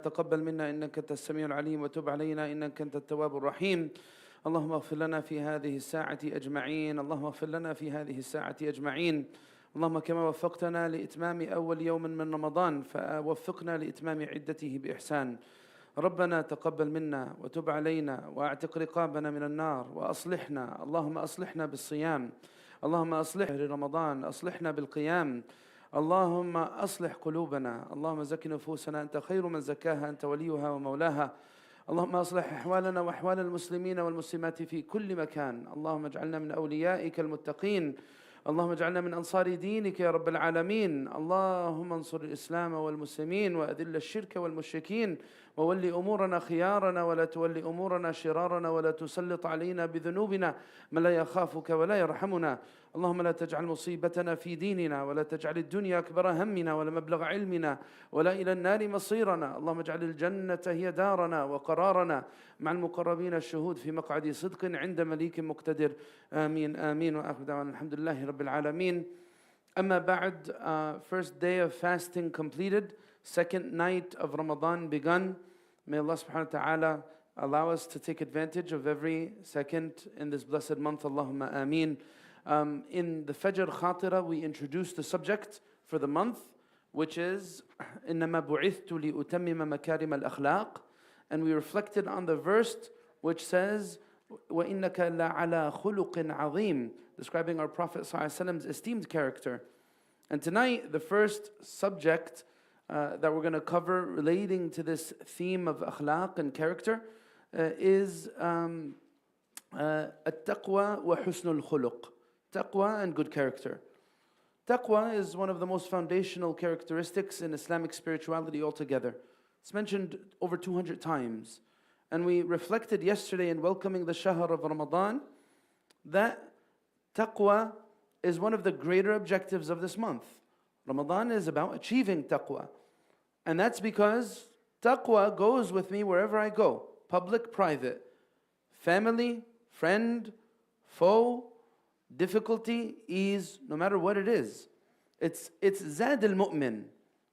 تقبل منا إنك أنت السميع العليم وتب علينا إنك أنت التواب الرحيم. اللهم اغفر لنا في هذه الساعة أجمعين. اللهم اغفر لنا في هذه الساعة أجمعين. اللهم كما وفقتنا لإتمام أول يوم من رمضان فوفقنا لإتمام عدته بإحسان. ربنا تقبل منا وتب علينا واعتق رقابنا من النار وأصلحنا. اللهم أصلحنا بالصيام، اللهم أصلح رمضان، أصلحنا بالقيام، اللهم أصلح قلوبنا، اللهم زك نفوسنا، أنت خير من زكاها، أنت وليها ومولاها. اللهم أصلح أحوالنا وأحوال المسلمين والمسلمات في كل مكان. اللهم اجعلنا من أوليائك المتقين، اللهم اجعلنا من أنصار دينك يا رب العالمين. اللهم انصر الإسلام والمسلمين وأذل الشرك والمشركين، وولي أمورنا خيارنا ولا تولي أمورنا شرارنا، ولا تسلط علينا بذنوبنا من لا يخافك ولا يرحمنا. اللهم لا تجعل مصيبتنا في ديننا، ولا تجعل الدنيا أكبر همنا ولا مبلغ علمنا ولا إلى النار مصيرنا. اللهم اجعل الجنة هي دارنا وقرارنا مع المقربين الشهود في مقعد صدق عند مليك مقتدر. آمين آمين. وآخر دعوانا الحمد لله رب العالمين. أما بعد, first day of fasting completed, second night of Ramadan begun. May Allah subhanahu wa ta'ala allow us to take advantage of every second in this blessed month. Allahumma ameen. In the Fajr Khatira, we introduced the subject for the month, which is إِنَّمَا بُعِثْتُ لِأُتَمِّمَ مَكَارِمَ الْأَخْلَاقِ, and we reflected on the verse which says وَإِنَّكَ لَعَلَى خُلُقٍ عَظِيمٍ, describing our Prophet ﷺ's esteemed character. And tonight, the first subject that we're going to cover relating to this theme of akhlaq and character is التقوى وحسن الخلق. Taqwa and good character. Taqwa is one of the most foundational characteristics in Islamic spirituality altogether. It's mentioned over 200 times. And we reflected yesterday in welcoming the Shahr of Ramadan that Taqwa is one of the greater objectives of this month. Ramadan is about achieving Taqwa. And that's because Taqwa goes with me wherever I go. Public, private, family, friend, foe, difficulty, ease, no matter what it is. It's Zad al-Mu'min.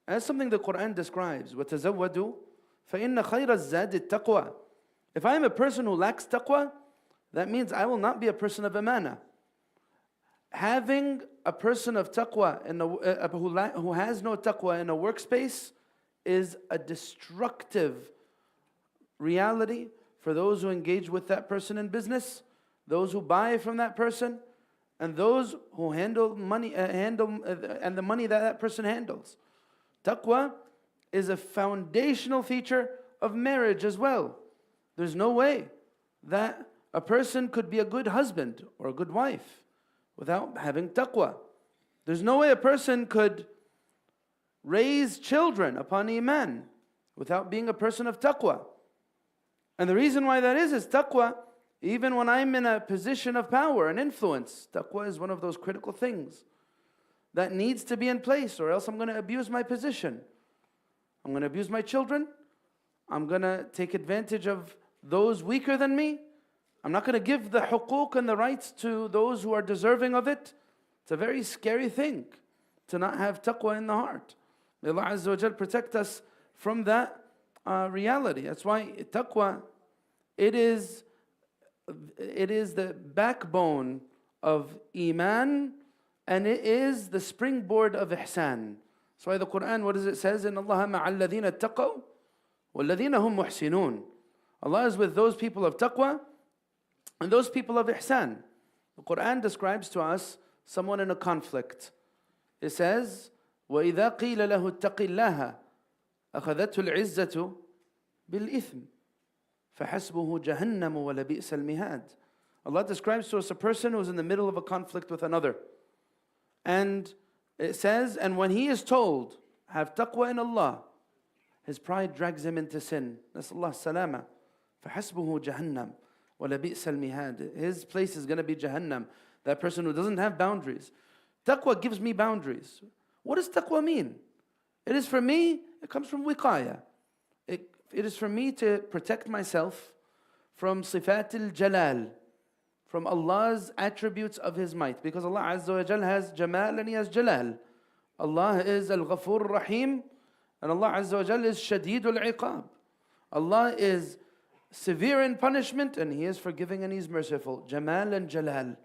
That's something the Quran describes. وَتَزَوَّدُوا فَإِنَّ خَيْرَ الزَّادِ التَّقْوَى. If I am a person who lacks taqwa, that means I will not be a person of amana. Having a person of taqwa who has no taqwa in a workspace is a destructive reality for those who engage with that person in business, those who buy from that person, and those who handle money, and the money that person handles. Taqwa is a foundational feature of marriage as well. There's no way that a person could be a good husband or a good wife without having taqwa. There's no way a person could raise children upon iman without being a person of taqwa. And the reason why that is taqwa, even when I'm in a position of power and influence, taqwa is one of those critical things that needs to be in place, or else I'm going to abuse my position. I'm going to abuse my children. I'm going to take advantage of those weaker than me. I'm not going to give the huquq and the rights to those who are deserving of it. It's a very scary thing to not have taqwa in the heart. May Allah Azza wa Jal protect us from that reality. That's why taqwa, it is the backbone of iman, and it is the springboard of ihsan. That's why the Quran, what does it say? إِنَّ اللَّهَ مَعَ الَّذِينَ اتَّقَوْا وَالَّذِينَ هُمْ مُحْسِنُونَ. Allah is with those people of taqwa and those people of ihsan. The Quran describes to us someone in a conflict. It says, وَإِذَا قِيلَ لَهُ اتَّقِ اللَّهَ أَخَذَتْهُ الْعِزَّةُ بِالْإِثْمِ فَحَسْبُهُ جَهَنَّمُ وَلَبِئْسَ الْمِهَادِ. Allah describes to us a person who is in the middle of a conflict with another. And it says, and when he is told, have taqwa in Allah, his pride drags him into sin. Nasallahu salama. فَحَسْبُهُ جَهَنَّمُ وَلَبِئْسَ الْمِهَادِ. His place is going to be Jahannam. That person who doesn't have boundaries. Taqwa gives me boundaries. What does taqwa mean? It is for me, it comes from wiqaya. It is for me to protect myself from sifat al-jalal, from Allah's attributes of His might. Because Allah Azza wa Jal has Jamal and He has Jalal. Allah is Al-Ghafur Rahim, And Allah Azza wa Jalla is Shadidul Iqab. Allah is severe in punishment and He is forgiving and He's merciful. Jamal and Jalal.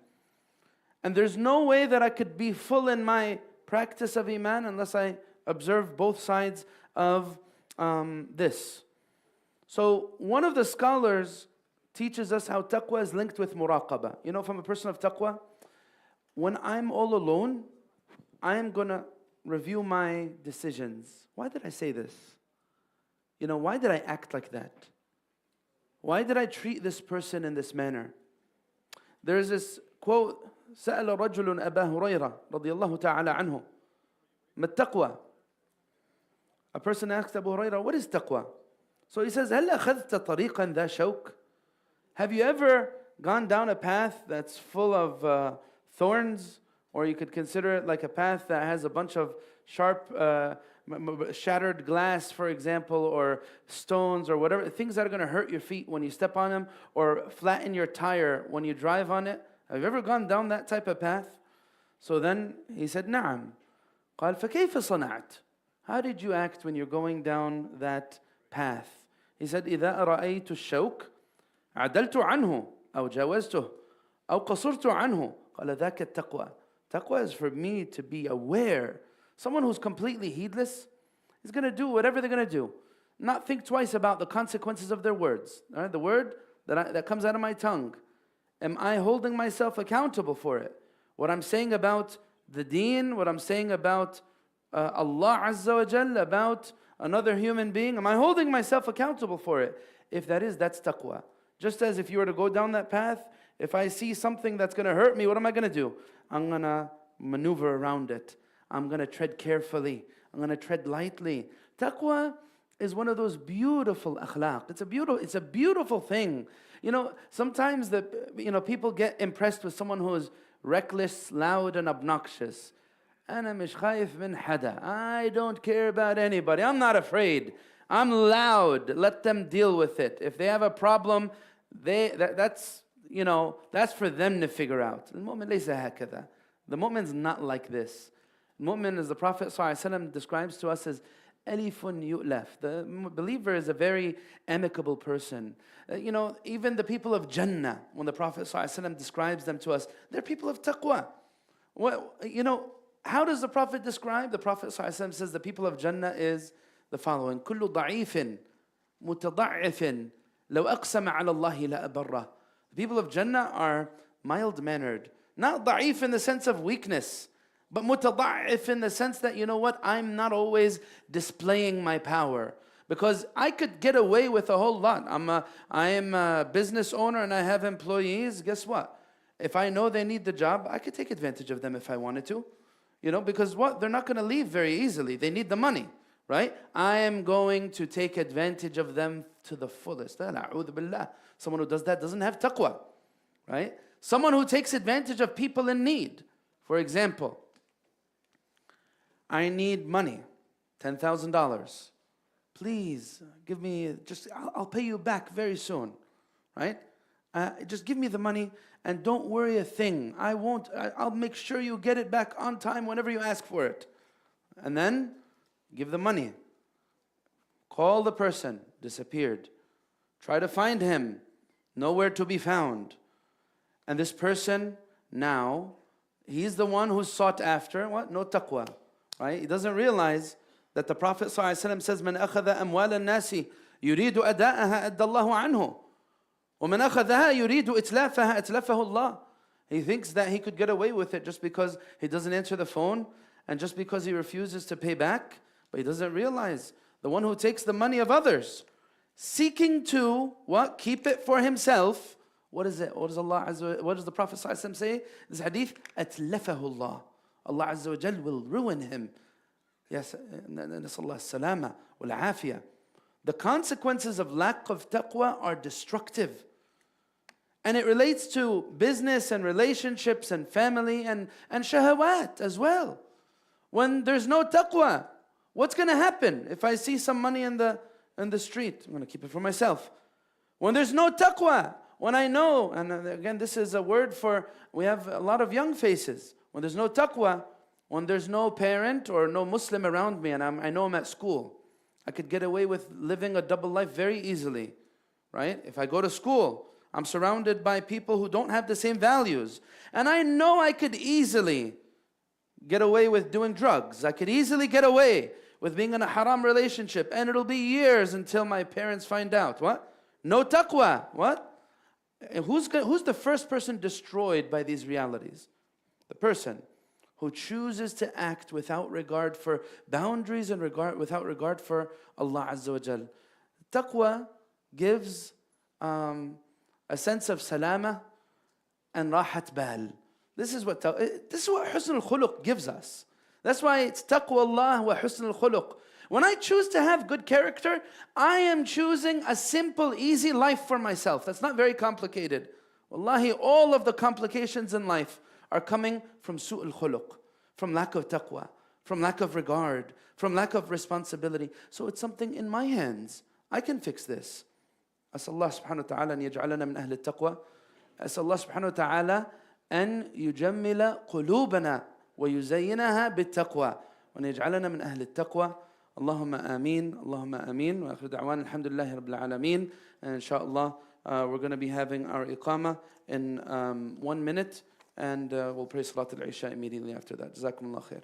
And there's no way that I could be full in my practice of Iman unless I observe both sides of this. So one of the scholars teaches us how taqwa is linked with muraqabah. You know, from a person of taqwa, when I'm all alone, I am going to review my decisions. Why did I say this? You know, why did I act like that? Why did I treat this person in this manner? There's this quote, سأل رجل أبا هريرة رضي الله تعالى عنه ما التقوى? A person asked Abu Hurairah, what is taqwa? So he says, هل أخذت طريقا ذا شوك? Have you ever gone down a path that's full of thorns? Or you could consider it like a path that has a bunch of sharp, shattered glass, for example, or stones or whatever, things that are going to hurt your feet when you step on them, or flatten your tire when you drive on it. Have you ever gone down that type of path? So then he said, نعم. قال فكيف صنعت? How did you act when you're going down that path? He said, إذا رأيت الشوك عدلت عنه أو جاوزته أو قصرت عنه قال ذاك التقوى. Taqwa is for me to be aware. Someone who's completely heedless is going to do whatever they're going to do. Not think twice about the consequences of their words. Right? The word that comes out of my tongue. Am I holding myself accountable for it? What I'm saying about the deen, what I'm saying about Allah Azza wa Jalla, about another human being, am I holding myself accountable for it? If that is, that's taqwa. Just as if you were to go down that path, if I see something that's going to hurt me, what am I going to do? I'm going to maneuver around it. I'm going to tread carefully. I'm going to tread lightly. Taqwa is one of those beautiful akhlaq. It's a beautiful thing. You know, sometimes people get impressed with someone who is reckless, loud, and obnoxious. أنا مش خايف من حدا. I don't care about anybody. I'm not afraid. I'm loud. Let them deal with it. If they have a problem, that's for them to figure out. المؤمن ليس هكذا. The mu'min's not like this. Mu'min, as the Prophet ﷺ describes to us, as Alifun yu'laf. The believer is a very amicable person. Even the people of Jannah, when the Prophet ﷺ describes them to us, they're people of taqwa. How does the Prophet describe? The Prophet ﷺ says the people of Jannah is the following. كل ضعيف متضعف لو أقسم على الله لأبره. The people of Jannah are mild-mannered. Not da'if in the sense of weakness, but mutada'if in the sense that, I'm not always displaying my power. Because I could get away with a whole lot. I am a business owner and I have employees. Guess what? If I know they need the job, I could take advantage of them if I wanted to. Because what? They're not going to leave very easily. They need the money, right? I am going to take advantage of them to the fullest. A'udhu billah. Someone who does that doesn't have taqwa, right? Someone who takes advantage of people in need. For example, I need money, $10,000. Please give me, I'll pay you back very soon, right? Just give me the money and don't worry a thing. I'll make sure you get it back on time whenever you ask for it. And then give the money. Call the person, disappeared. Try to find him, nowhere to be found. And this person now, he's the one who's sought after. What? No taqwa. Right? He doesn't realize that the Prophet ﷺ says, من أخذ أموال الناس يريد أداءها أدى الله عنه ومن أخذها يريد إتلافها أتلفه الله. He thinks that he could get away with it just because he doesn't answer the phone and just because he refuses to pay back. But he doesn't realize the one who takes the money of others, seeking to what? Keep it for himself. What is it? What does the Prophet ﷺ say? This hadith, أتلفه الله. Allah Azza wa Jal will ruin him. Yes, nasallahu salama wal afiyah. The consequences of lack of taqwa are destructive. And it relates to business and relationships and family and shahawat as well. When there's no taqwa, what's going to happen? If I see some money in the street, I'm going to keep it for myself. When there's no taqwa, when I know, and again this is a word for, we have a lot of young faces. When there's no taqwa, when there's no parent or no Muslim around me and I know I'm at school, I could get away with living a double life very easily, right? If I go to school, I'm surrounded by people who don't have the same values. And I know I could easily get away with doing drugs. I could easily get away with being in a haram relationship. And it'll be years until my parents find out. What? No taqwa. What? Who's the first person destroyed by these realities? The person who chooses to act without regard for boundaries and without regard for Allah Azza wa Jal. Taqwa gives a sense of salama and rahat bal. This is what husn al-khuluq gives us. That's why it's taqwa Allah wa husn al-khuluq. When I choose to have good character, I am choosing a simple, easy life for myself. That's not very complicated. Wallahi, all of the complications in life are coming from su'ul khuluq, from lack of taqwa, from lack of regard, from lack of responsibility. So it's something in my hands. I can fix this. أسأل الله سبحانه وتعالى أن يجعلنا من أهل التقوى. أسأل الله سبحانه وتعالى أن يجمل قلوبنا ويزينها بالتقوى وأن يجعلنا من أهل التقوى. اللهم آمين. اللهم آمين. وآخر دعوانا الحمد لله رب العالمين. And inshallah, we're going to be having our iqamah in 1 minute, and we'll pray Salat al-Isha immediately after that. جزاكم الله خير.